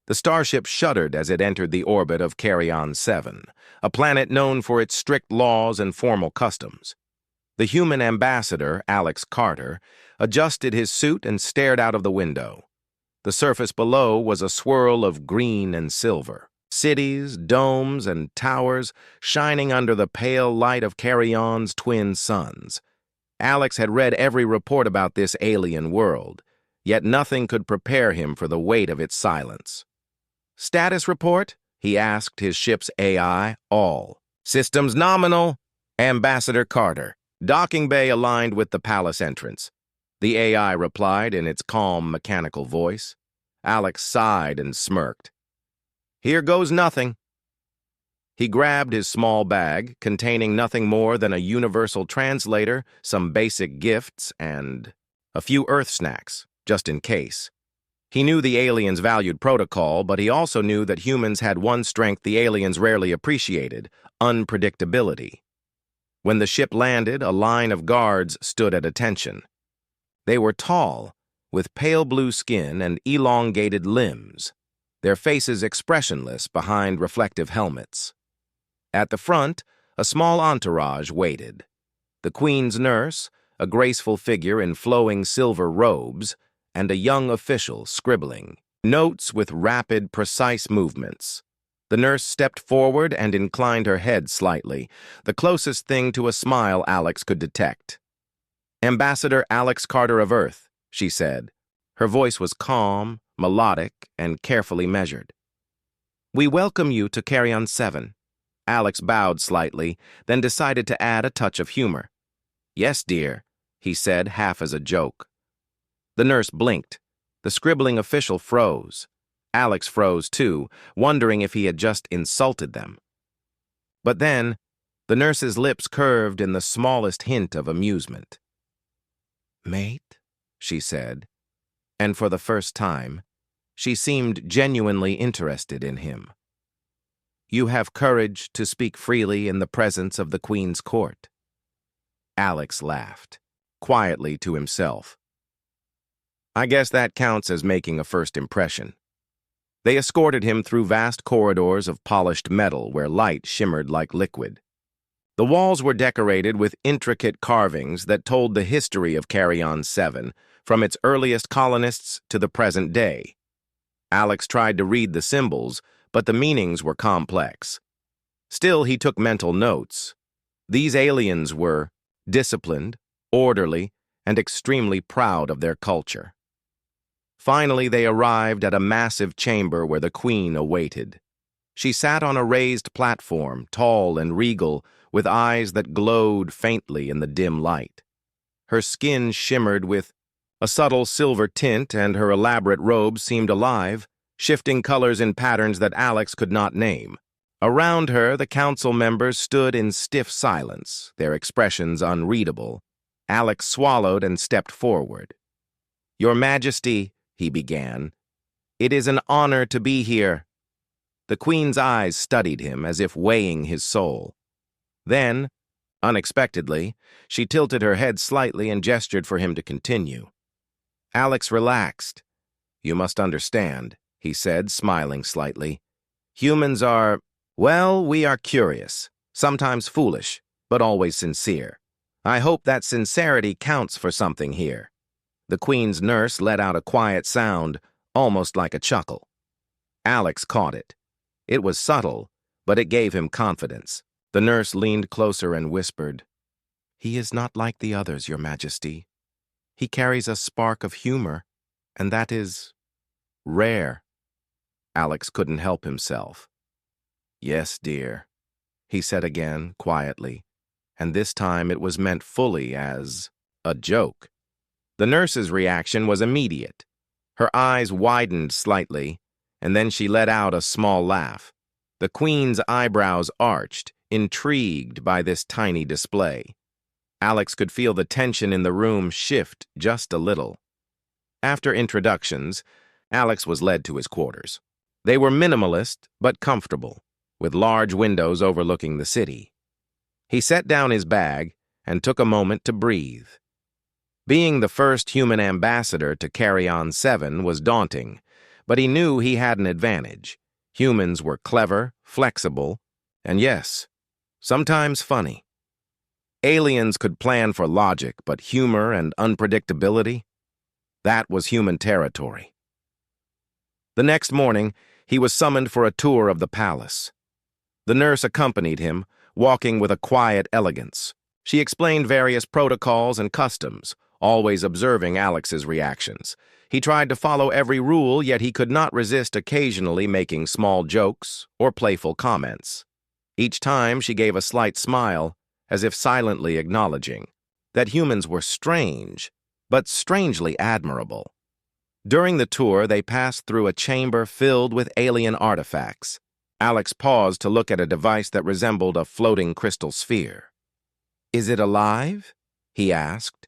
The starship shuddered as it entered the orbit of Carrion 7, a planet known for its strict laws and formal customs. The human ambassador, Alex Carter, adjusted his suit and stared out of the window. The surface below was a swirl of green and silver. Cities, domes, and towers shining under the pale light of Carrion's twin suns. Alex had read every report about this alien world, yet nothing could prepare him for the weight of its silence. "Status report?" he asked his ship's AI, all. "Systems nominal, Ambassador Carter. Docking bay aligned with the palace entrance." The AI replied in its calm, mechanical voice. Alex sighed and smirked. "Here goes nothing." He grabbed his small bag, containing nothing more than a universal translator, some basic gifts, and a few Earth snacks, just in case. He knew the aliens valued protocol, but he also knew that humans had one strength the aliens rarely appreciated: unpredictability. When the ship landed, a line of guards stood at attention. They were tall, with pale blue skin and elongated limbs, their faces expressionless behind reflective helmets. At the front, a small entourage waited. The Queen's nurse, a graceful figure in flowing silver robes, and a young official scribbling notes with rapid, precise movements. The nurse stepped forward and inclined her head slightly, the closest thing to a smile Alex could detect. "Ambassador Alex Carter of Earth," she said. Her voice was calm, melodic, and carefully measured. "We welcome you to Carrion 7. Alex bowed slightly, then decided to add a touch of humor. "Yes, dear," he said, half as a joke. The nurse blinked. The scribbling official froze. Alex froze too, wondering if he had just insulted them. But then, the nurse's lips curved in the smallest hint of amusement. "Mate," she said, and for the first time, she seemed genuinely interested in him. "You have courage to speak freely in the presence of the Queen's court." Alex laughed, quietly to himself. "I guess that counts as making a first impression." They escorted him through vast corridors of polished metal where light shimmered like liquid. The walls were decorated with intricate carvings that told the history of Carrion 7, from its earliest colonists to the present day. Alex tried to read the symbols, but the meanings were complex. Still, he took mental notes. These aliens were disciplined, orderly, and extremely proud of their culture. Finally, they arrived at a massive chamber where the Queen awaited. She sat on a raised platform, tall and regal, with eyes that glowed faintly in the dim light. Her skin shimmered with a subtle silver tint, and her elaborate robes seemed alive, shifting colors in patterns that Alex could not name. Around her, the council members stood in stiff silence, their expressions unreadable. Alex swallowed and stepped forward. "Your Majesty," he began, "it is an honor to be here." The Queen's eyes studied him as if weighing his soul. Then, unexpectedly, she tilted her head slightly and gestured for him to continue. Alex relaxed. "You must understand," he said, smiling slightly. "Humans are, well, we are curious, sometimes foolish, but always sincere. I hope that sincerity counts for something here." The Queen's nurse let out a quiet sound, almost like a chuckle. Alex caught it. It was subtle, but it gave him confidence. The nurse leaned closer and whispered, "He is not like the others, Your Majesty. He carries a spark of humor, and that is rare." Alex couldn't help himself. "Yes, dear," he said again, quietly, and this time it was meant fully as a joke. The nurse's reaction was immediate. Her eyes widened slightly, and then she let out a small laugh. The Queen's eyebrows arched, intrigued by this tiny display. Alex could feel the tension in the room shift just a little. After introductions, Alex was led to his quarters. They were minimalist but comfortable, with large windows overlooking the city. He set down his bag and took a moment to breathe. Being the first human ambassador to Carrion 7 was daunting, But he knew he had an advantage. Humans were clever, flexible, and yes, sometimes funny. Aliens could plan for logic, but humor and unpredictability? That was human territory. The next morning, he was summoned for a tour of the palace. The nurse accompanied him, walking with a quiet elegance. She explained various protocols and customs, always observing Alex's reactions. He tried to follow every rule, yet he could not resist occasionally making small jokes or playful comments. Each time she gave a slight smile, as if silently acknowledging that humans were strange, but strangely admirable. During the tour, they passed through a chamber filled with alien artifacts. Alex paused to look at a device that resembled a floating crystal sphere. "Is it alive?" he asked.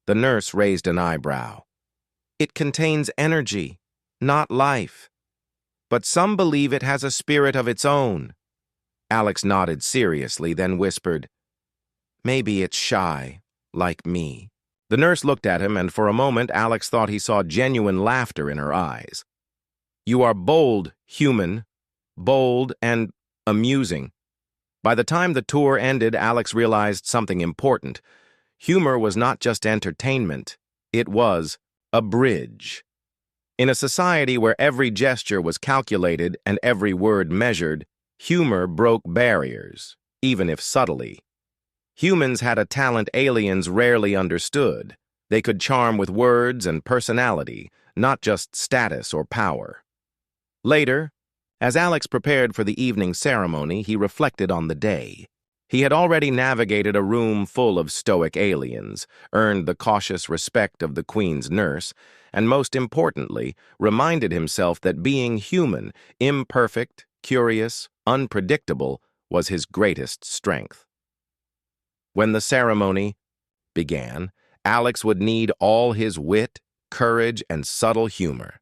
The nurse raised an eyebrow. "It contains energy, not life. But some believe it has a spirit of its own." Alex nodded seriously, then whispered, "Maybe it's shy, like me." The nurse looked at him, and for a moment Alex thought he saw genuine laughter in her eyes. "You are bold, human. Bold and amusing." By the time the tour ended, Alex realized something important. Humor was not just entertainment, it was a bridge. In a society where every gesture was calculated and every word measured, humor broke barriers, even if subtly. Humans had a talent aliens rarely understood. They could charm with words and personality, not just status or power. Later, as Alex prepared for the evening ceremony, he reflected on the day. He had already navigated a room full of stoic aliens, earned the cautious respect of the Queen's nurse, and most importantly, reminded himself that being human, imperfect, curious, unpredictable, was his greatest strength. When the ceremony began, Alex would need all his wit, courage, and subtle humor.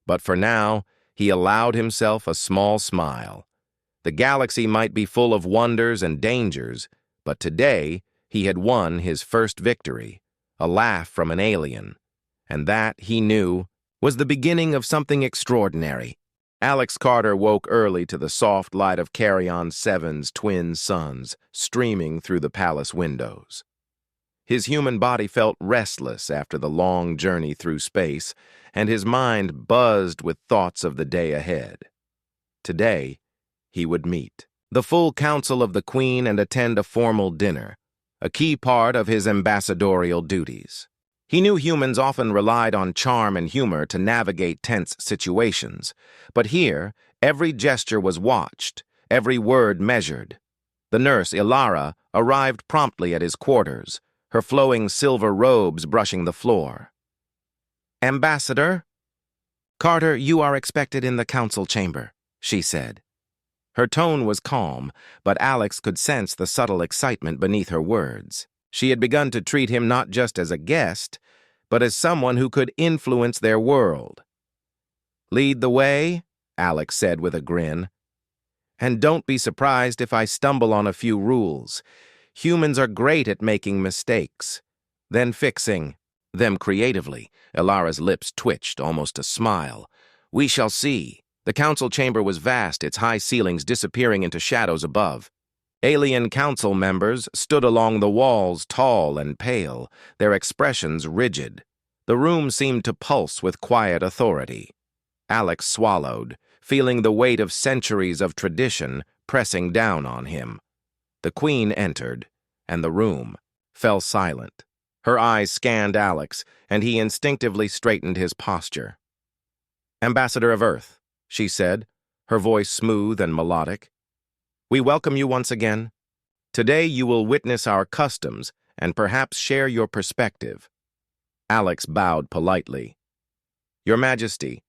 But for now, he allowed himself a small smile. The galaxy might be full of wonders and dangers, but today he had won his first victory, a laugh from an alien. And that, he knew, was the beginning of something extraordinary. Alex Carter woke early to the soft light of Carrion 7's twin suns streaming through the palace windows. His human body felt restless after the long journey through space, and his mind buzzed with thoughts of the day ahead. Today, he would meet the full council of the Queen and attend a formal dinner, a key part of his ambassadorial duties. He knew humans often relied on charm and humor to navigate tense situations, but here, every gesture was watched, every word measured. The nurse, Ilara, arrived promptly at his quarters, her flowing silver robes brushing the floor. "Ambassador Carter, you are expected in the council chamber," she said. Her tone was calm, but Alex could sense the subtle excitement beneath her words. She had begun to treat him not just as a guest, but as someone who could influence their world. "Lead the way," Alex said with a grin. "And don't be surprised if I stumble on a few rules. Humans are great at making mistakes, then fixing them creatively." Ilara's lips twitched, almost a smile. "We shall see." The council chamber was vast, its high ceilings disappearing into shadows above. Alien council members stood along the walls, tall and pale, their expressions rigid. The room seemed to pulse with quiet authority. Alex swallowed, feeling the weight of centuries of tradition pressing down on him. The Queen entered, and the room fell silent. Her eyes scanned Alex, and he instinctively straightened his posture. "Ambassador of Earth," she said, her voice smooth and melodic, "we welcome you once again. Today you will witness our customs and perhaps share your perspective." Alex bowed politely. "Your Majesty,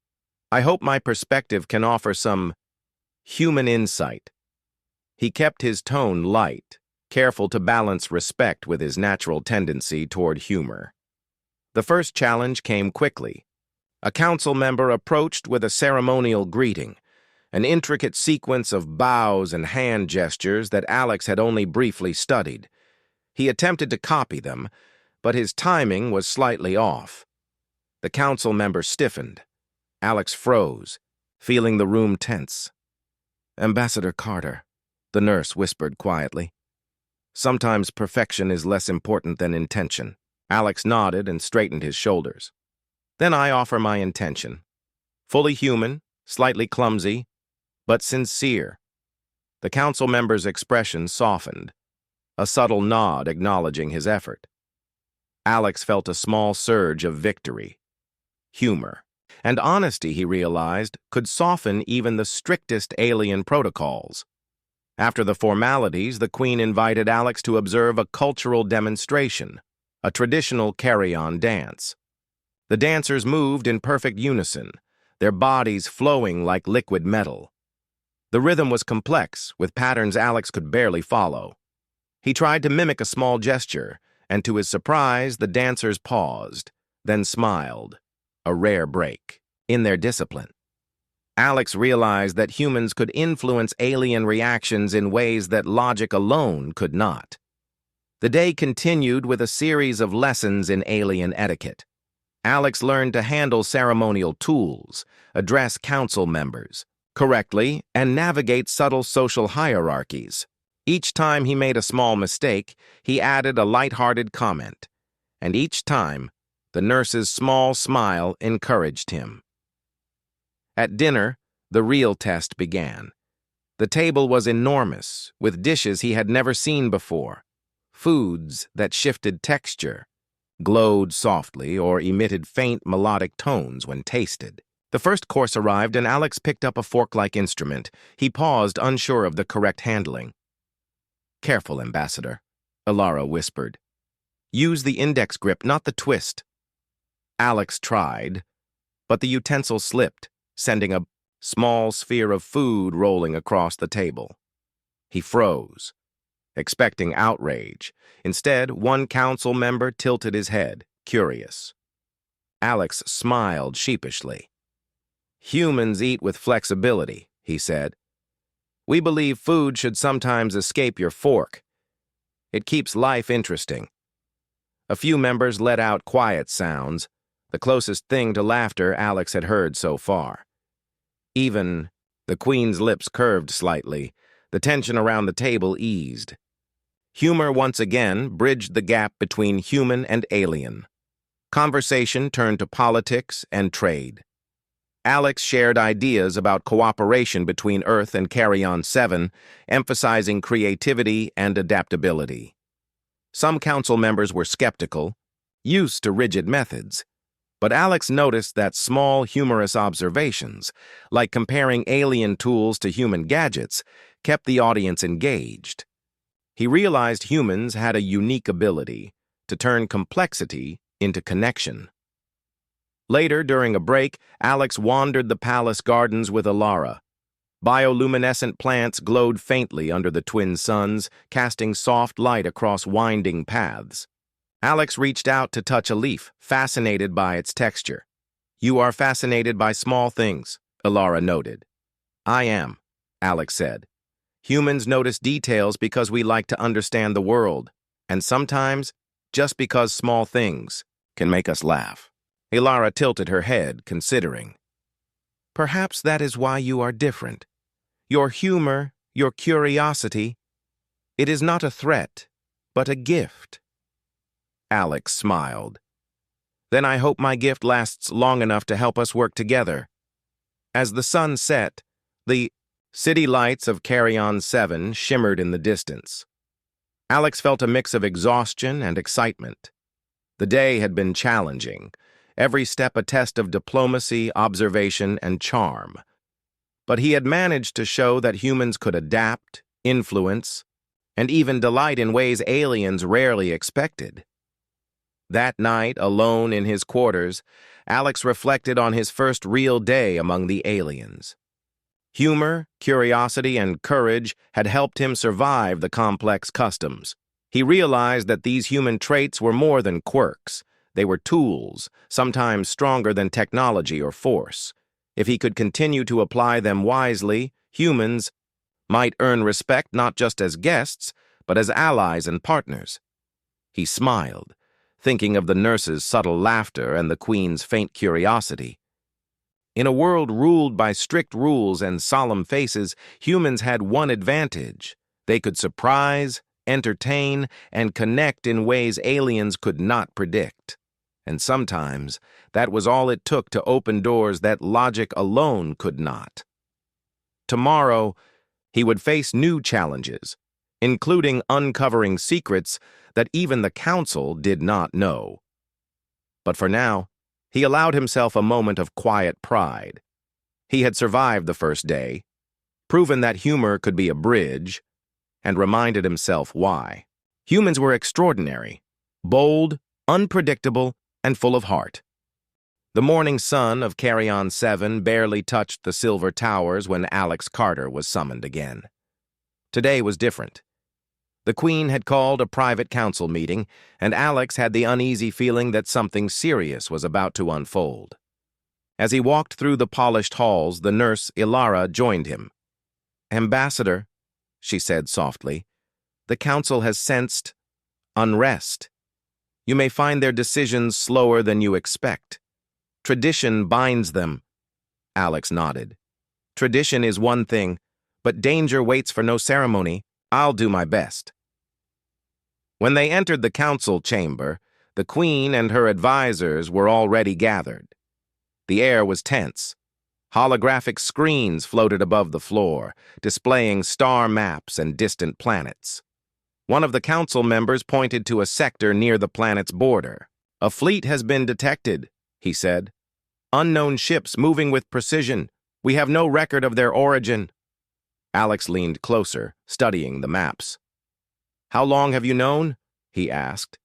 I hope my perspective can offer some human insight." He kept his tone light, careful to balance respect with his natural tendency toward humor. The first challenge came quickly. A council member approached with a ceremonial greeting, an intricate sequence of bows and hand gestures that Alex had only briefly studied. He attempted to copy them, but his timing was slightly off. The council member stiffened. Alex froze, feeling the room tense. "Ambassador Carter," the nurse whispered quietly. "Sometimes perfection is less important than intention." Alex nodded and straightened his shoulders. "Then I offer my intention. Fully human, slightly clumsy, but sincere." The council member's expression softened, a subtle nod acknowledging his effort. Alex felt a small surge of victory. Humor and honesty, he realized, could soften even the strictest alien protocols. After the formalities, the Queen invited Alex to observe a cultural demonstration, a traditional carry-on dance. The dancers moved in perfect unison, their bodies flowing like liquid metal. The rhythm was complex, with patterns Alex could barely follow. He tried to mimic a small gesture, and to his surprise, the dancers paused, then smiled, a rare break in their discipline. Alex realized that humans could influence alien reactions in ways that logic alone could not. The day continued with a series of lessons in alien etiquette. Alex learned to handle ceremonial tools, address council members correctly, and navigate subtle social hierarchies. Each time he made a small mistake, he added a light-hearted comment, and each time, the nurse's small smile encouraged him. At dinner, the real test began. The table was enormous, with dishes he had never seen before, foods that shifted texture, glowed softly, or emitted faint melodic tones when tasted. The first course arrived, and Alex picked up a fork-like instrument. He paused, unsure of the correct handling. "Careful, Ambassador," Alara whispered. "Use the index grip, not the twist." Alex tried, but the utensil slipped, sending a small sphere of food rolling across the table. He froze, expecting outrage. Instead, one council member tilted his head, curious. Alex smiled sheepishly. "Humans eat with flexibility," he said. "We believe food should sometimes escape your fork. It keeps life interesting." A few members let out quiet sounds, the closest thing to laughter Alex had heard so far. Even the Queen's lips curved slightly, the tension around the table eased. Humor once again bridged the gap between human and alien. Conversation turned to politics and trade. Alex shared ideas about cooperation between Earth and Carry-On 7, emphasizing creativity and adaptability. Some council members were skeptical, used to rigid methods, but Alex noticed that small, humorous observations, like comparing alien tools to human gadgets, kept the audience engaged. He realized humans had a unique ability to turn complexity into connection. Later, during a break, Alex wandered the palace gardens with Alara. Bioluminescent plants glowed faintly under the twin suns, casting soft light across winding paths. Alex reached out to touch a leaf, fascinated by its texture. "You are fascinated by small things," Alara noted. "I am," Alex said. "Humans notice details because we like to understand the world, and sometimes, just because small things can make us laugh." Alara tilted her head, considering. "Perhaps that is why you are different. Your humor, your curiosity, it is not a threat, but a gift." Alex smiled. "Then I hope my gift lasts long enough to help us work together." As the sun set, the city lights of Carry-On 7 shimmered in the distance. Alex felt a mix of exhaustion and excitement. The day had been challenging, every step a test of diplomacy, observation, and charm. But he had managed to show that humans could adapt, influence, and even delight in ways aliens rarely expected. That night, alone in his quarters, Alex reflected on his first real day among the aliens. Humor, curiosity, and courage had helped him survive the complex customs. He realized that these human traits were more than quirks. They were tools, sometimes stronger than technology or force. If he could continue to apply them wisely, humans might earn respect not just as guests, but as allies and partners. He smiled, thinking of the nurse's subtle laughter and the Queen's faint curiosity. In a world ruled by strict rules and solemn faces, humans had one advantage. They could surprise, entertain, and connect in ways aliens could not predict. And sometimes, that was all it took to open doors that logic alone could not. Tomorrow, he would face new challenges, including uncovering secrets that even the Council did not know. But for now, he allowed himself a moment of quiet pride. He had survived the first day, proven that humor could be a bridge, and reminded himself why. Humans were extraordinary, bold, unpredictable, and full of heart. The morning sun of Carrion 7 barely touched the silver towers when Alex Carter was summoned again. Today was different. The Queen had called a private council meeting, and Alex had the uneasy feeling that something serious was about to unfold. As he walked through the polished halls, the nurse, Ilara, joined him. "Ambassador," she said softly, "the council has sensed unrest. You may find their decisions slower than you expect. Tradition binds them." Alex nodded. "Tradition is one thing, but danger waits for no ceremony. I'll do my best." When they entered the council chamber, the Queen and her advisors were already gathered. The air was tense. Holographic screens floated above the floor, displaying star maps and distant planets. One of the council members pointed to a sector near the planet's border. "A fleet has been detected," he said. "Unknown ships moving with precision. We have no record of their origin." Alex leaned closer, studying the maps. "How long have you known?" he asked.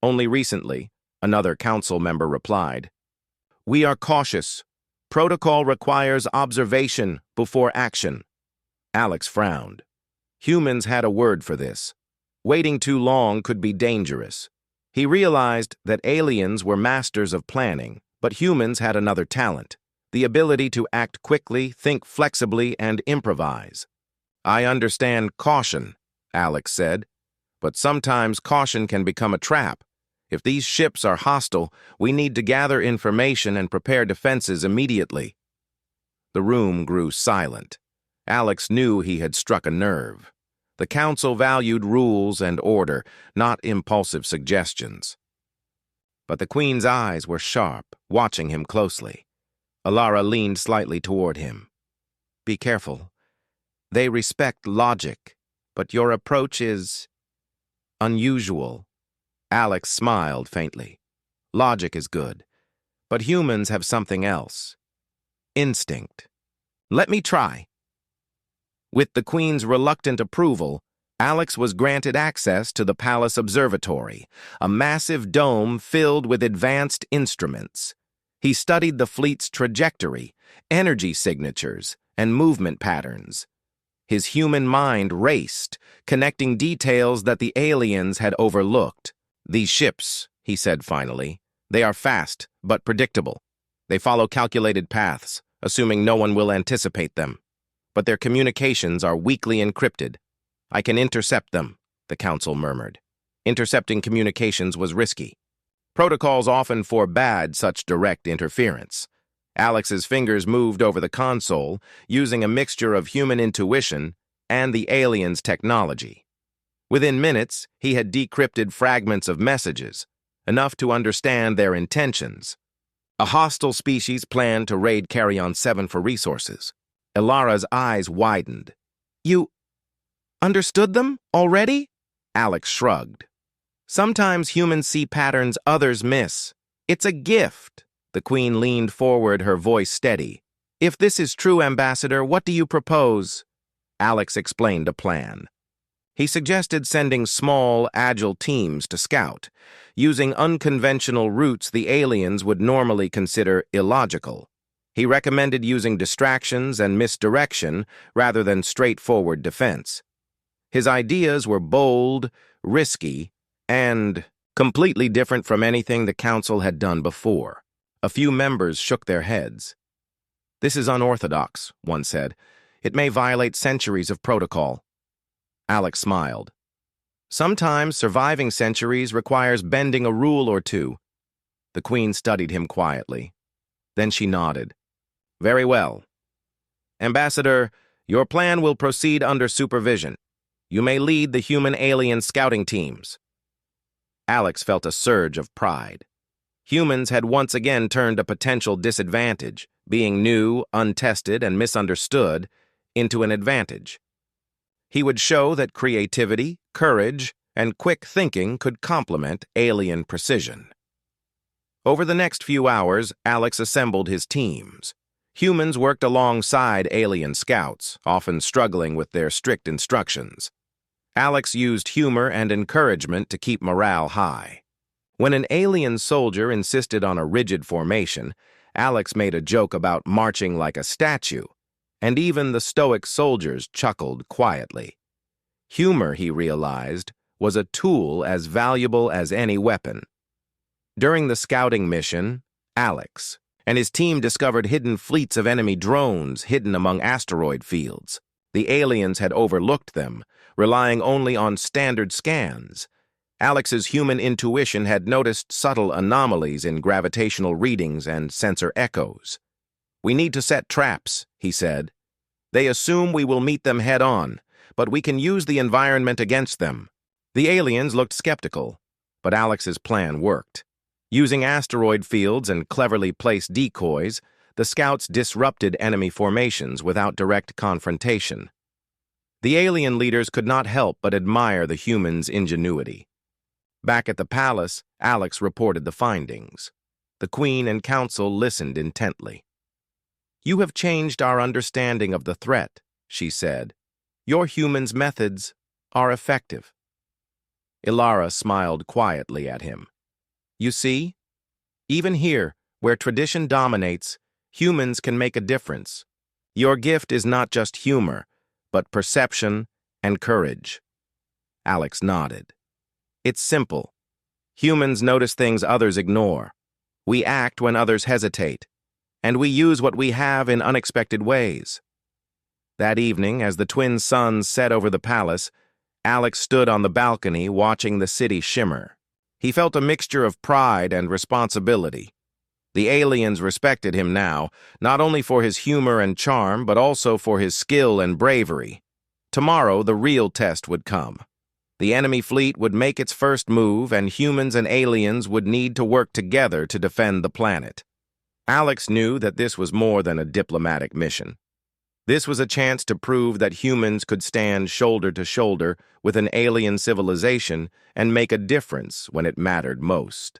"Only recently," another council member replied. "We are cautious. Protocol requires observation before action." Alex frowned. Humans had a word for this. Waiting too long could be dangerous. He realized that aliens were masters of planning, but humans had another talent: the ability to act quickly, think flexibly, and improvise. "I understand caution," Alex said, "but sometimes caution can become a trap. If these ships are hostile, we need to gather information and prepare defenses immediately." The room grew silent. Alex knew he had struck a nerve. The council valued rules and order, not impulsive suggestions. But the Queen's eyes were sharp, watching him closely. Ilara leaned slightly toward him. "Be careful. They respect logic, but your approach is unusual." Alex smiled faintly. "Logic is good, but humans have something else. Instinct. Let me try." With the Queen's reluctant approval, Alex was granted access to the Palace Observatory, a massive dome filled with advanced instruments. He studied the fleet's trajectory, energy signatures, and movement patterns. His human mind raced, connecting details that the aliens had overlooked. "These ships," he said finally, "they are fast but predictable. They follow calculated paths, assuming no one will anticipate them. But their communications are weakly encrypted. I can intercept them," the council murmured. Intercepting communications was risky. Protocols often forbade such direct interference. Alex's fingers moved over the console, using a mixture of human intuition and the aliens' technology. Within minutes, he had decrypted fragments of messages, enough to understand their intentions. A hostile species planned to raid Carrion 7 for resources. Ilara's eyes widened. "You understood them already?" Alex shrugged. "Sometimes humans see patterns others miss. It's a gift." The Queen leaned forward, her voice steady. "If this is true, Ambassador, what do you propose?" Alex explained a plan. He suggested sending small, agile teams to scout, using unconventional routes the aliens would normally consider illogical. He recommended using distractions and misdirection rather than straightforward defense. His ideas were bold, risky, and completely different from anything the council had done before. A few members shook their heads. "This is unorthodox," one said. "It may violate centuries of protocol." Alex smiled. "Sometimes surviving centuries requires bending a rule or two." The Queen studied him quietly. Then she nodded. Very well. Ambassador, your plan will proceed under supervision. You may lead the human-alien scouting teams. Alex felt a surge of pride. Humans had once again turned a potential disadvantage, being new, untested, and misunderstood, into an advantage. He would show that creativity, courage, and quick thinking could complement alien precision. Over the next few hours, Alex assembled his teams. Humans worked alongside alien scouts, often struggling with their strict instructions. Alex used humor and encouragement to keep morale high. When an alien soldier insisted on a rigid formation, Alex made a joke about marching like a statue, and even the stoic soldiers chuckled quietly. Humor, he realized, was a tool as valuable as any weapon. During the scouting mission, Alex and his team discovered hidden fleets of enemy drones hidden among asteroid fields. The aliens had overlooked them, relying only on standard scans. Alex's human intuition had noticed subtle anomalies in gravitational readings and sensor echoes. "We need to set traps," he said. "They assume we will meet them head-on, but we can use the environment against them." The aliens looked skeptical, but Alex's plan worked. Using asteroid fields and cleverly placed decoys, the scouts disrupted enemy formations without direct confrontation. The alien leaders could not help but admire the humans' ingenuity. Back at the palace, Alex reported the findings. The Queen and Council listened intently. "You have changed our understanding of the threat," she said. "Your humans' methods are effective." Ilara smiled quietly at him. "You see? Even here, where tradition dominates, humans can make a difference. Your gift is not just humor, but perception and courage." Alex nodded. "It's simple. Humans notice things others ignore. We act when others hesitate, and we use what we have in unexpected ways." That evening, as the twin suns set over the palace, Alex stood on the balcony watching the city shimmer. He felt a mixture of pride and responsibility. The aliens respected him now, not only for his humor and charm, but also for his skill and bravery. Tomorrow, the real test would come. The enemy fleet would make its first move, and humans and aliens would need to work together to defend the planet. Alex knew that this was more than a diplomatic mission. This was a chance to prove that humans could stand shoulder to shoulder with an alien civilization and make a difference when it mattered most.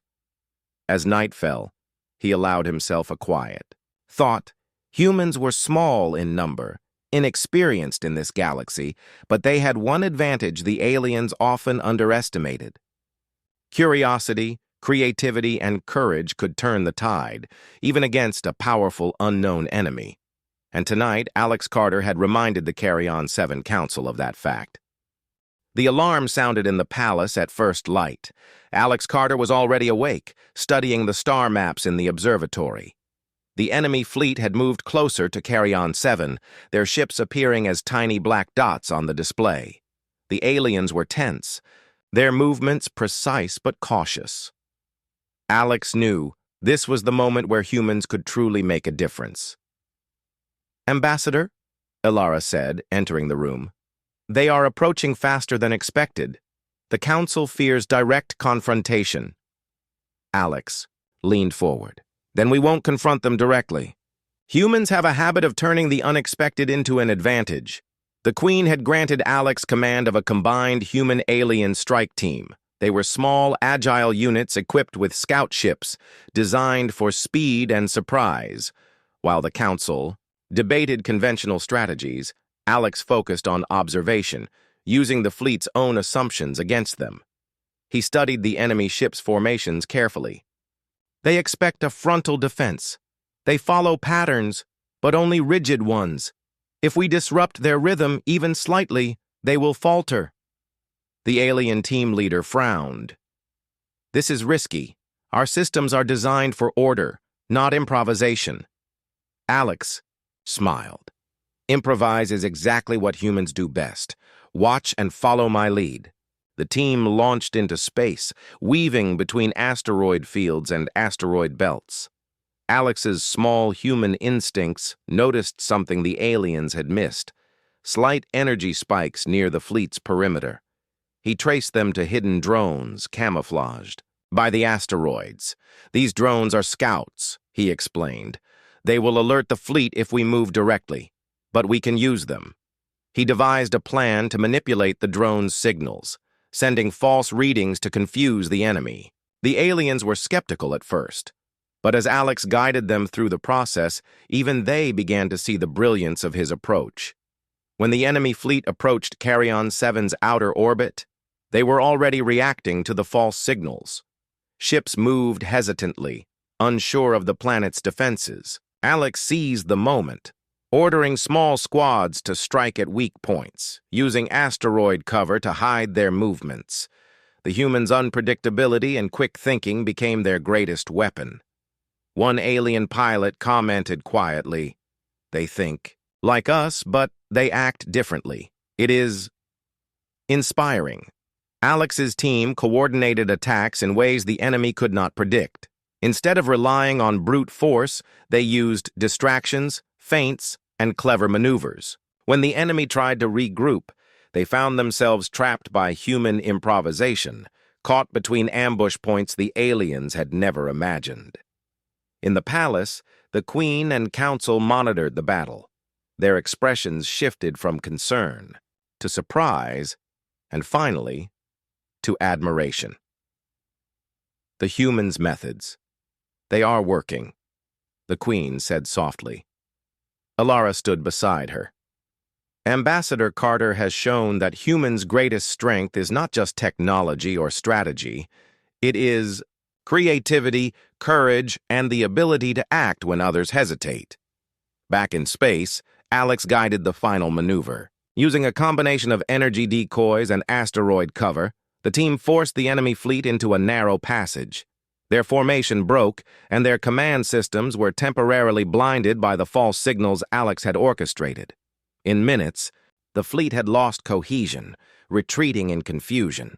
As night fell, he allowed himself a quiet thought. Humans were small in number, inexperienced in this galaxy, but they had one advantage the aliens often underestimated. Curiosity, creativity, and courage could turn the tide, even against a powerful unknown enemy. And tonight, Alex Carter had reminded the Carry-On 7 Council of that fact. The alarm sounded in the palace at first light. Alex Carter was already awake, studying the star maps in the observatory. The enemy fleet had moved closer to Carry-On 7, their ships appearing as tiny black dots on the display. The aliens were tense, their movements precise but cautious. Alex knew this was the moment where humans could truly make a difference. "Ambassador," Ilara said, entering the room, "they are approaching faster than expected. The Council fears direct confrontation." Alex leaned forward. "Then we won't confront them directly. Humans have a habit of turning the unexpected into an advantage. The Queen had granted Alex command of a combined human-alien strike team. They were small, agile units equipped with scout ships, designed for speed and surprise. While the Council debated conventional strategies, Alex focused on observation, using the fleet's own assumptions against them. He studied the enemy ships' formations carefully. They expect a frontal defense. They follow patterns, but only rigid ones. If we disrupt their rhythm even slightly, they will falter. The alien team leader frowned. "This is risky. Our systems are designed for order, not improvisation." Alex smiled. "Improvise is exactly what humans do best. Watch and follow my lead." The team launched into space, weaving between asteroid fields and asteroid belts. Alex's small human instincts noticed something the aliens had missed: slight energy spikes near the fleet's perimeter. He traced them to hidden drones, camouflaged by the asteroids. "These drones are scouts," he explained. "They will alert the fleet if we move directly, but we can use them." He devised a plan to manipulate the drone's signals, sending false readings to confuse the enemy. The aliens were skeptical at first, but as Alex guided them through the process, even they began to see the brilliance of his approach. When the enemy fleet approached Carrion 7's outer orbit, they were already reacting to the false signals. Ships moved hesitantly, unsure of the planet's defenses. Alex seized the moment, ordering small squads to strike at weak points, using asteroid cover to hide their movements. The humans' unpredictability and quick thinking became their greatest weapon. One alien pilot commented quietly, "They think like us, but they act differently." It is inspiring. Alex's team coordinated attacks in ways the enemy could not predict. Instead of relying on brute force, they used distractions, feints, and clever maneuvers. When the enemy tried to regroup, they found themselves trapped by human improvisation, caught between ambush points the aliens had never imagined. In the palace, the Queen and Council monitored the battle. Their expressions shifted from concern to surprise, and finally, to admiration. "The humans' methods. They are working," the Queen said softly. Alara stood beside her. "Ambassador Carter has shown that humans' greatest strength is not just technology or strategy. It is creativity, courage, and the ability to act when others hesitate." Back in space, Alex guided the final maneuver. Using a combination of energy decoys and asteroid cover, the team forced the enemy fleet into a narrow passage. Their formation broke, and their command systems were temporarily blinded by the false signals Alex had orchestrated. In minutes, the fleet had lost cohesion, retreating in confusion.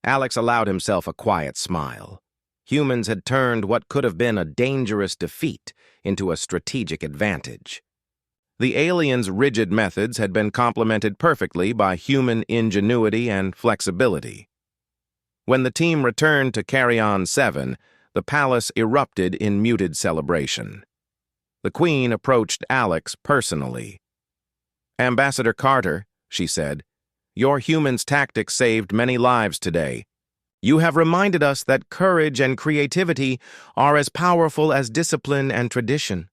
Alex allowed himself a quiet smile. Humans had turned what could have been a dangerous defeat into a strategic advantage. The aliens' rigid methods had been complemented perfectly by human ingenuity and flexibility. When the team returned to Carrion 7, the palace erupted in muted celebration. The Queen approached Alex personally. "Ambassador Carter," she said, "your humans' tactics saved many lives today. You have reminded us that courage and creativity are as powerful as discipline and tradition."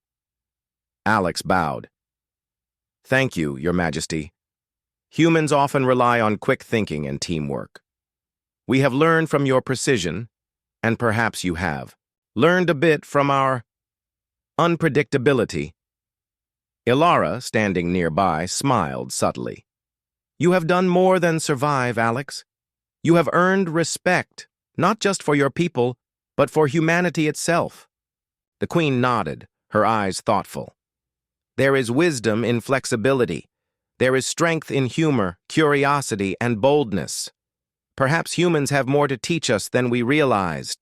Alex bowed. "Thank you, Your Majesty. Humans often rely on quick thinking and teamwork. We have learned from your precision, and perhaps you have learned a bit from our unpredictability." Ilara, standing nearby, smiled subtly. "You have done more than survive, Alex. You have earned respect, not just for your people, but for humanity itself." The Queen nodded, her eyes thoughtful. "There is wisdom in flexibility. There is strength in humor, curiosity, and boldness. Perhaps humans have more to teach us than we realized."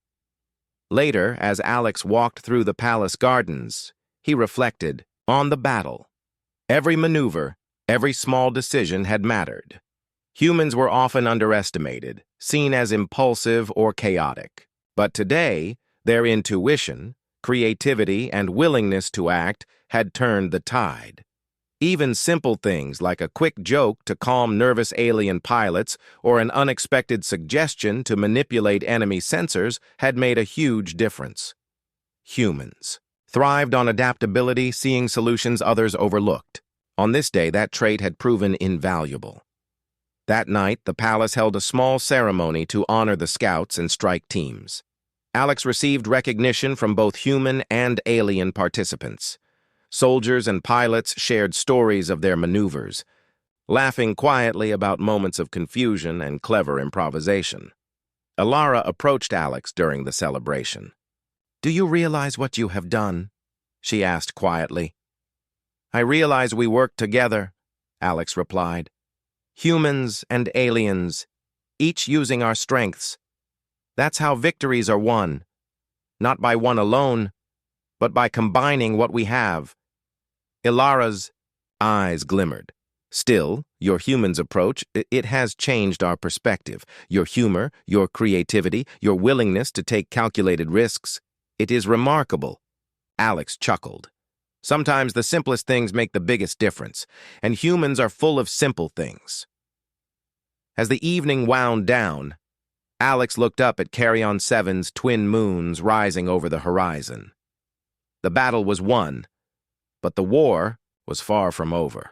Later, as Alex walked through the palace gardens, he reflected on the battle. Every maneuver, every small decision had mattered. Humans were often underestimated, seen as impulsive or chaotic. But today, their intuition, creativity, and willingness to act had turned the tide. Even simple things like a quick joke to calm nervous alien pilots or an unexpected suggestion to manipulate enemy sensors had made a huge difference. Humans thrived on adaptability, seeing solutions others overlooked. On this day, that trait had proven invaluable. That night, the palace held a small ceremony to honor the scouts and strike teams. Alex received recognition from both human and alien participants. Soldiers and pilots shared stories of their maneuvers, laughing quietly about moments of confusion and clever improvisation. Alara approached Alex during the celebration. "Do you realize what you have done?" she asked quietly. "I realize we work together," Alex replied. "Humans and aliens, each using our strengths. That's how victories are won. Not by one alone, but by combining what we have. Ilara's eyes glimmered. Still, your human's approach, it has changed our perspective. Your humor, your creativity, your willingness to take calculated risks, it is remarkable. Alex chuckled. Sometimes the simplest things make the biggest difference, and humans are full of simple things. As the evening wound down, Alex looked up at Carrion 7's twin moons rising over the horizon. The battle was won, but the war was far from over.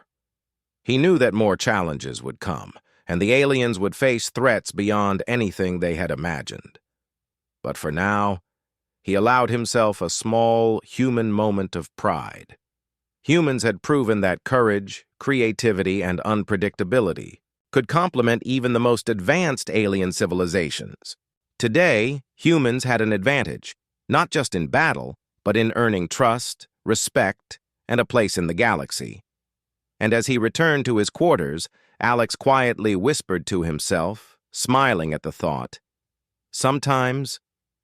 He knew that more challenges would come, and the aliens would face threats beyond anything they had imagined. But for now, he allowed himself a small human moment of pride. Humans had proven that courage, creativity, and unpredictability could complement even the most advanced alien civilizations. Today, humans had an advantage, not just in battle, but in earning trust, respect, and a place in the galaxy. And as he returned to his quarters, Alex quietly whispered to himself, smiling at the thought, sometimes,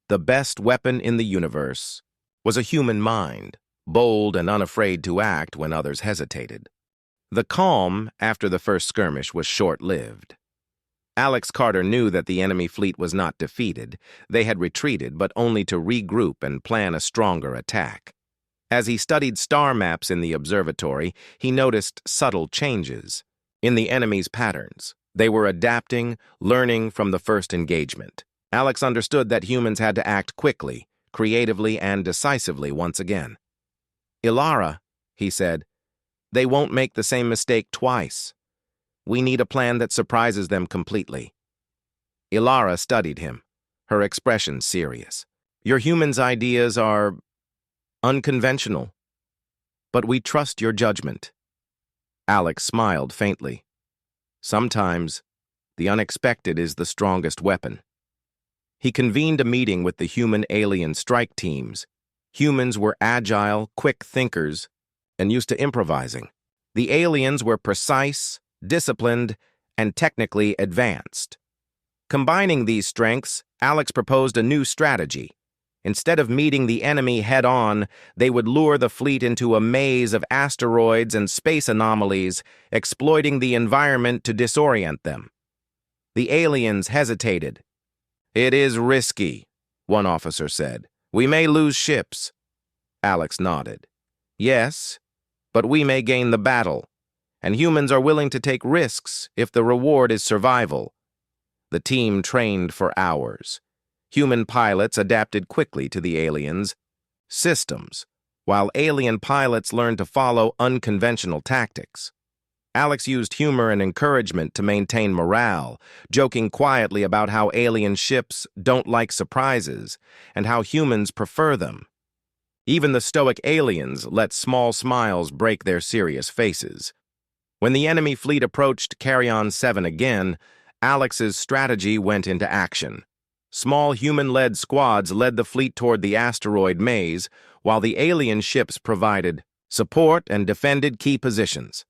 the best weapon in the universe was a human mind, bold and unafraid to act when others hesitated. The calm after the first skirmish was short-lived. Alex Carter knew that the enemy fleet was not defeated. They had retreated, but only to regroup and plan a stronger attack. As he studied star maps in the observatory, he noticed subtle changes in the enemy's patterns. They were adapting, learning from the first engagement. Alex understood that humans had to act quickly, creatively, and decisively once again. Ilara, he said, they won't make the same mistake twice. We need a plan that surprises them completely. Ilara studied him, her expression serious. Your humans' ideas are unconventional, but we trust your judgment. Alex smiled faintly. Sometimes, the unexpected is the strongest weapon. He convened a meeting with the human-alien strike teams. Humans were agile, quick thinkers, and used to improvising. The aliens were precise, disciplined, and technically advanced. Combining these strengths, Alex proposed a new strategy. Instead of meeting the enemy head-on, they would lure the fleet into a maze of asteroids and space anomalies, exploiting the environment to disorient them. The aliens hesitated. It is risky, one officer said. We may lose ships. Alex nodded. Yes, but we may gain the battle, and humans are willing to take risks if the reward is survival. The team trained for hours. Human pilots adapted quickly to the aliens' systems, while alien pilots learned to follow unconventional tactics. Alex used humor and encouragement to maintain morale, joking quietly about how alien ships don't like surprises and how humans prefer them. Even the stoic aliens let small smiles break their serious faces. When the enemy fleet approached Carrion 7 again, Alex's strategy went into action. Small human-led squads led the fleet toward the asteroid maze, while the alien ships provided support and defended key positions.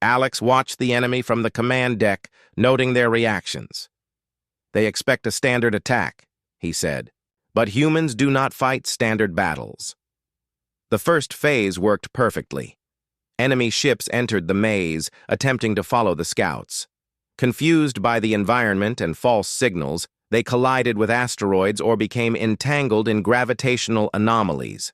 Alex watched the enemy from the command deck, noting their reactions. They expect a standard attack, he said, but humans do not fight standard battles. The first phase worked perfectly. Enemy ships entered the maze, attempting to follow the scouts. Confused by the environment and false signals, they collided with asteroids or became entangled in gravitational anomalies.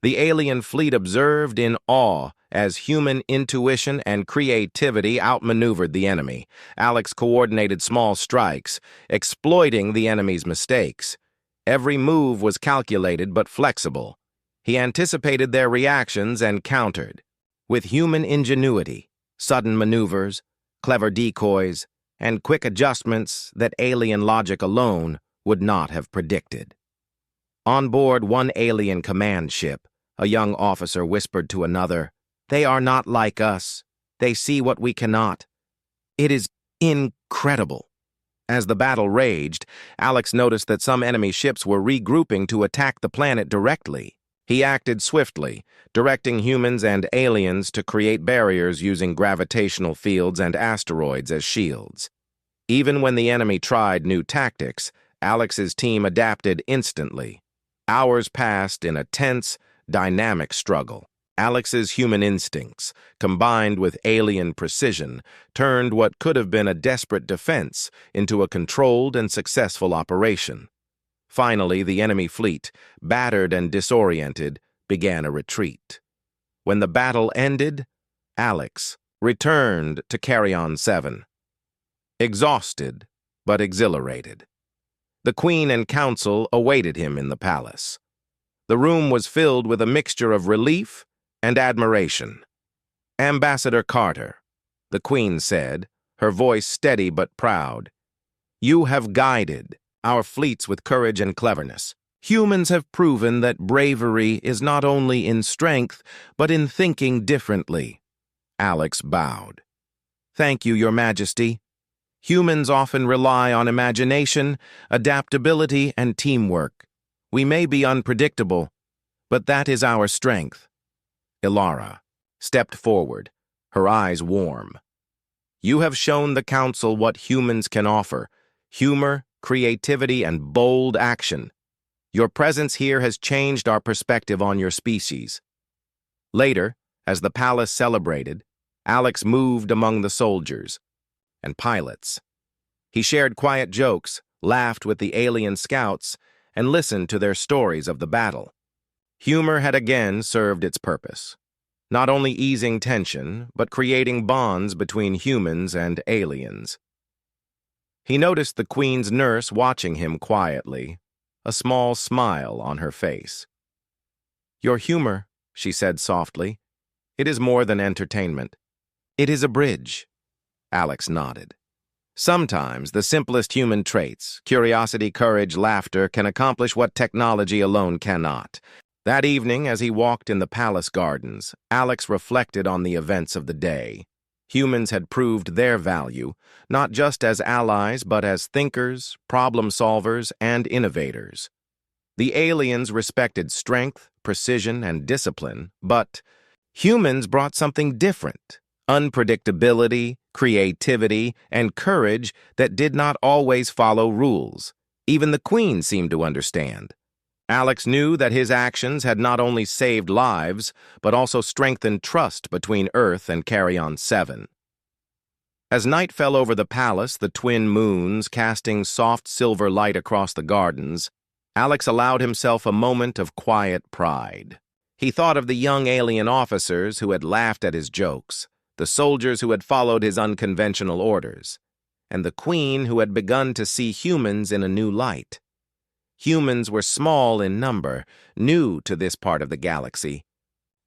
The alien fleet observed in awe as human intuition and creativity outmaneuvered the enemy. Alex coordinated small strikes, exploiting the enemy's mistakes. Every move was calculated but flexible. He anticipated their reactions and countered. With human ingenuity, sudden maneuvers, clever decoys, and quick adjustments that alien logic alone would not have predicted. On board one alien command ship, a young officer whispered to another, "They are not like us. They see what we cannot." It is incredible. As the battle raged, Alex noticed that some enemy ships were regrouping to attack the planet directly. He acted swiftly, directing humans and aliens to create barriers using gravitational fields and asteroids as shields. Even when the enemy tried new tactics, Alex's team adapted instantly. Hours passed in a tense, dynamic struggle. Alex's human instincts, combined with alien precision, turned what could have been a desperate defense into a controlled and successful operation. Finally, the enemy fleet, battered and disoriented, began a retreat. When the battle ended, Alex returned to Carrion 7, exhausted but exhilarated. The Queen and Council awaited him in the palace. The room was filled with a mixture of relief and admiration. "Ambassador Carter," the Queen said, her voice steady but proud, "you have guided our fleets with courage and cleverness. Humans have proven that bravery is not only in strength, but in thinking differently." Alex bowed. "Thank you, Your Majesty. Humans often rely on imagination, adaptability, and teamwork. We may be unpredictable, but that is our strength." Ilara stepped forward, her eyes warm. "You have shown the Council what humans can offer: humor, creativity, and bold action. Your presence here has changed our perspective on your species." Later, as the palace celebrated, Alex moved among the soldiers and pilots. He shared quiet jokes, laughed with the alien scouts, and listened to their stories of the battle. Humor had again served its purpose, not only easing tension, but creating bonds between humans and aliens. He noticed the Queen's nurse watching him quietly, a small smile on her face. "Your humor," she said softly, "it is more than entertainment. It is a bridge." Alex nodded. Sometimes the simplest human traits, curiosity, courage, laughter, can accomplish what technology alone cannot. That evening, as he walked in the palace gardens, Alex reflected on the events of the day. Humans had proved their value, not just as allies, but as thinkers, problem solvers, and innovators. The aliens respected strength, precision, and discipline, but humans brought something different: unpredictability, creativity, and courage that did not always follow rules. Even the Queen seemed to understand. Alex knew that his actions had not only saved lives, but also strengthened trust between Earth and Carrion 7. As night fell over the palace, the twin moons casting soft silver light across the gardens, Alex allowed himself a moment of quiet pride. He thought of the young alien officers who had laughed at his jokes, the soldiers who had followed his unconventional orders, and the Queen who had begun to see humans in a new light. Humans were small in number, new to this part of the galaxy,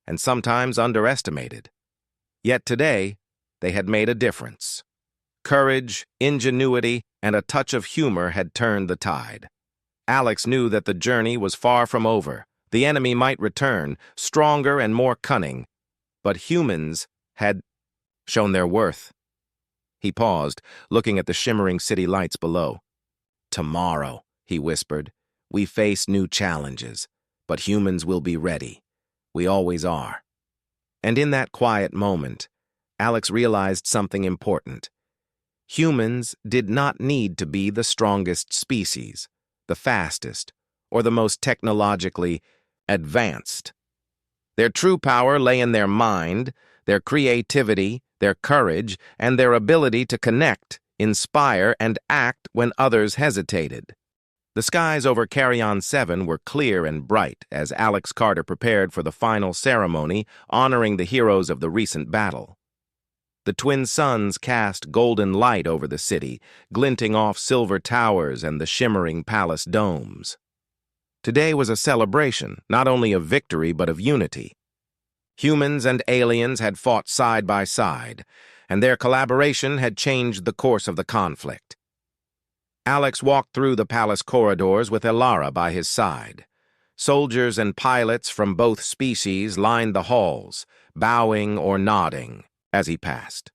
and sometimes underestimated. Yet today, they had made a difference. Courage, ingenuity, and a touch of humor had turned the tide. Alex knew that the journey was far from over. The enemy might return, stronger and more cunning, but humans had shown their worth. He paused, looking at the shimmering city lights below. "Tomorrow," he whispered, "we face new challenges, but humans will be ready. We always are." And in that quiet moment, Alex realized something important. Humans did not need to be the strongest species, the fastest, or the most technologically advanced. Their true power lay in their mind, their creativity, their courage, and their ability to connect, inspire, and act when others hesitated. The skies over Carrion 7 were clear and bright as Alex Carter prepared for the final ceremony honoring the heroes of the recent battle. The twin suns cast golden light over the city, glinting off silver towers and the shimmering palace domes. Today was a celebration, not only of victory but of unity. Humans and aliens had fought side by side, and their collaboration had changed the course of the conflict. Alex walked through the palace corridors with Ilara by his side. Soldiers and pilots from both species lined the halls, bowing or nodding as he passed.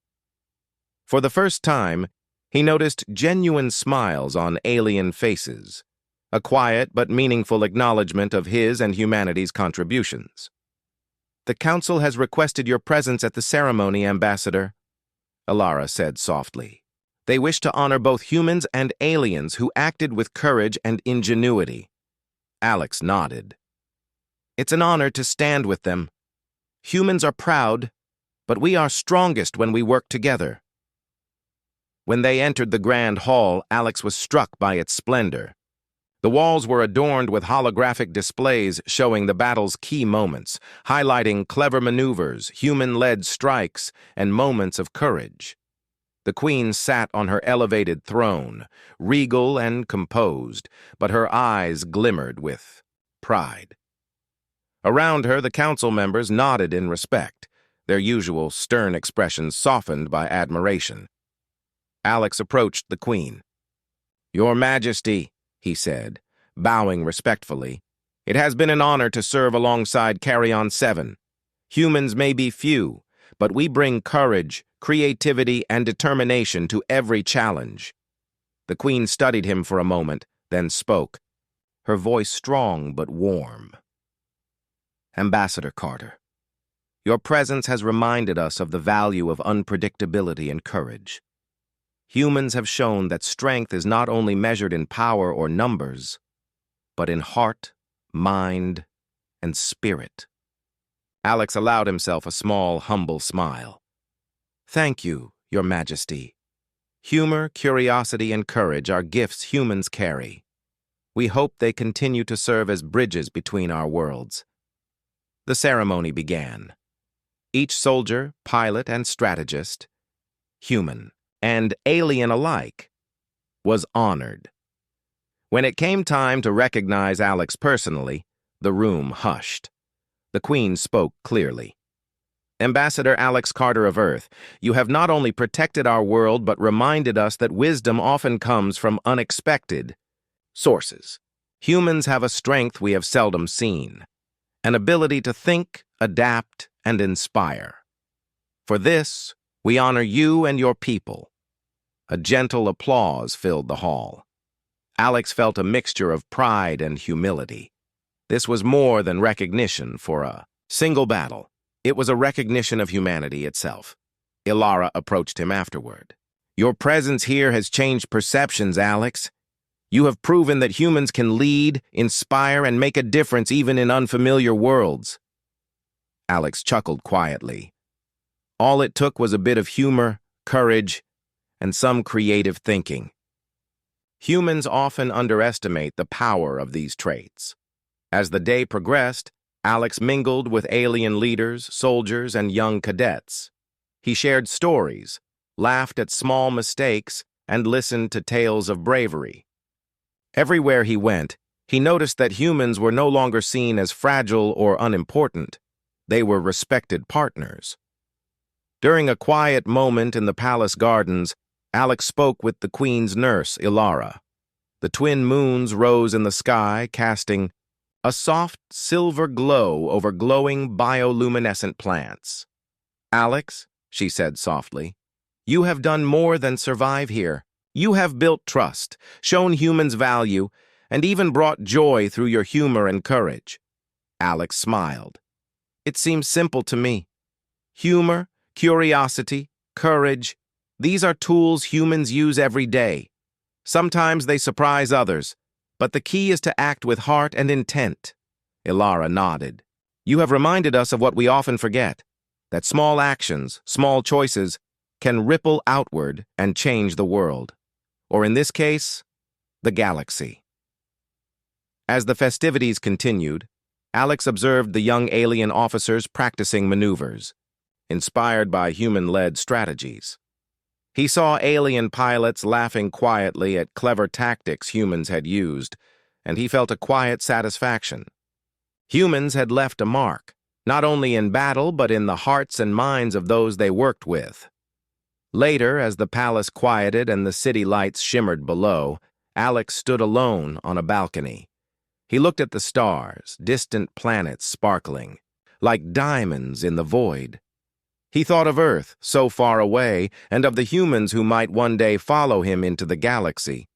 For the first time, he noticed genuine smiles on alien faces, a quiet but meaningful acknowledgement of his and humanity's contributions. "The Council has requested your presence at the ceremony, Ambassador," Ilara said softly. "They wish to honor both humans and aliens who acted with courage and ingenuity." Alex nodded. It's an honor to stand with them. Humans are proud, but we are strongest when we work together." When they entered the grand hall, Alex was struck by its splendor. The walls were adorned with holographic displays showing the battle's key moments, highlighting clever maneuvers, human-led strikes, and moments of courage. The queen sat on her elevated throne, regal and composed, but her eyes glimmered with pride. Around her, the council members nodded in respect, their usual stern expressions softened by admiration. Alex approached the queen. "Your Majesty," he said, bowing respectfully, "it has been an honor to serve alongside Carrion 7. Humans may be few, but we bring courage, creativity, and determination to every challenge." The queen studied him for a moment, then spoke, her voice strong but warm. "Ambassador Carter, your presence has reminded us of the value of unpredictability and courage. Humans have shown that strength is not only measured in power or numbers, but in heart, mind, and spirit." Alex allowed himself a small, humble smile. "Thank you, Your Majesty. Humor, curiosity, and courage are gifts humans carry. We hope they continue to serve as bridges between our worlds." The ceremony began. Each soldier, pilot, and strategist, human and alien alike, was honored. When it came time to recognize Alex personally, the room hushed. The queen spoke clearly. "Ambassador Alex Carter of Earth, you have not only protected our world but reminded us that wisdom often comes from unexpected sources. Humans have a strength we have seldom seen, an ability to think, adapt, and inspire. For this, we honor you and your people." A gentle applause filled the hall. Alex felt a mixture of pride and humility. This was more than recognition for a single battle. It was a recognition of humanity itself. Ilara approached him afterward. "Your presence here has changed perceptions, Alex. You have proven that humans can lead, inspire, and make a difference even in unfamiliar worlds." Alex chuckled quietly. All it took was a bit of humor, courage, and some creative thinking. Humans often underestimate the power of these traits. As the day progressed, Alex mingled with alien leaders, soldiers, and young cadets. He shared stories, laughed at small mistakes, and listened to tales of bravery. Everywhere he went, he noticed that humans were no longer seen as fragile or unimportant. They were respected partners. During a quiet moment in the palace gardens, Alex spoke with the queen's nurse, Ilara. The twin moons rose in the sky, casting a soft silver glow over glowing bioluminescent plants. "Alex," she said softly, "you have done more than survive here. You have built trust, shown humans value, and even brought joy through your humor and courage." Alex smiled. "It seems simple to me. Humor, curiosity, courage, these are tools humans use every day. Sometimes they surprise others, but the key is to act with heart and intent." Ilara nodded. "You have reminded us of what we often forget, that small actions, small choices, can ripple outward and change the world. Or in this case, the galaxy." As the festivities continued, Alex observed the young alien officers practicing maneuvers, inspired by human-led strategies. He saw alien pilots laughing quietly at clever tactics humans had used, and he felt a quiet satisfaction. Humans had left a mark, not only in battle but in the hearts and minds of those they worked with. Later, as the palace quieted and the city lights shimmered below, Alex stood alone on a balcony. He looked at the stars, distant planets sparkling, like diamonds in the void. He thought of Earth, so far away, and of the humans who might one day follow him into the galaxy.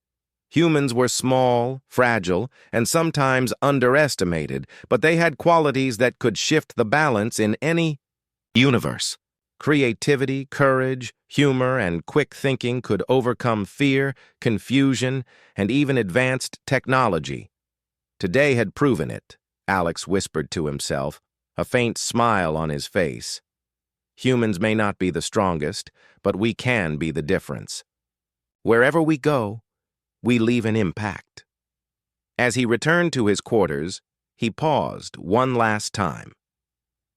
Humans were small, fragile, and sometimes underestimated, but they had qualities that could shift the balance in any universe. Creativity, courage, humor, and quick thinking could overcome fear, confusion, and even advanced technology. Today had proven it. Alex whispered to himself, a faint smile on his face. Humans may not be the strongest, but we can be the difference. Wherever we go, we leave an impact. As he returned to his quarters, he paused one last time.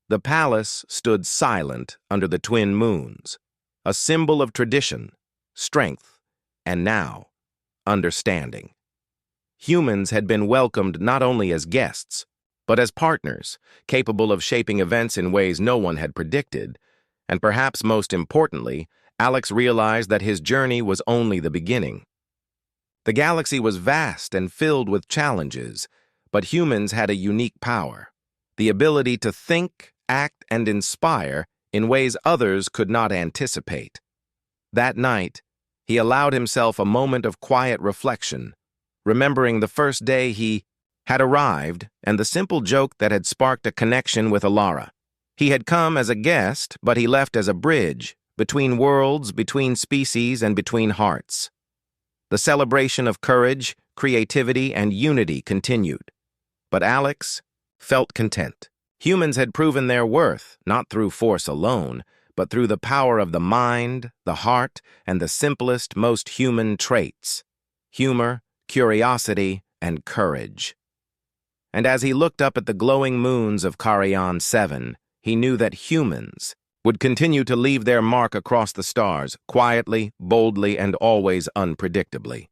The palace stood silent under the twin moons, a symbol of tradition, strength, and now, understanding. Humans had been welcomed not only as guests, but as partners, capable of shaping events in ways no one had predicted, and perhaps most importantly, Alex realized that his journey was only the beginning. The galaxy was vast and filled with challenges, but humans had a unique power, the ability to think, act, and inspire in ways others could not anticipate. That night, he allowed himself a moment of quiet reflection, remembering the first day he had arrived and the simple joke that had sparked a connection with Alara. He had come as a guest, but he left as a bridge, between worlds, between species, and between hearts. The celebration of courage, creativity, and unity continued. But Alex felt content. Humans had proven their worth, not through force alone, but through the power of the mind, the heart, and the simplest, most human traits: humor, curiosity, and courage. And as he looked up at the glowing moons of Carrion 7, he knew that humans would continue to leave their mark across the stars, quietly, boldly, and always unpredictably.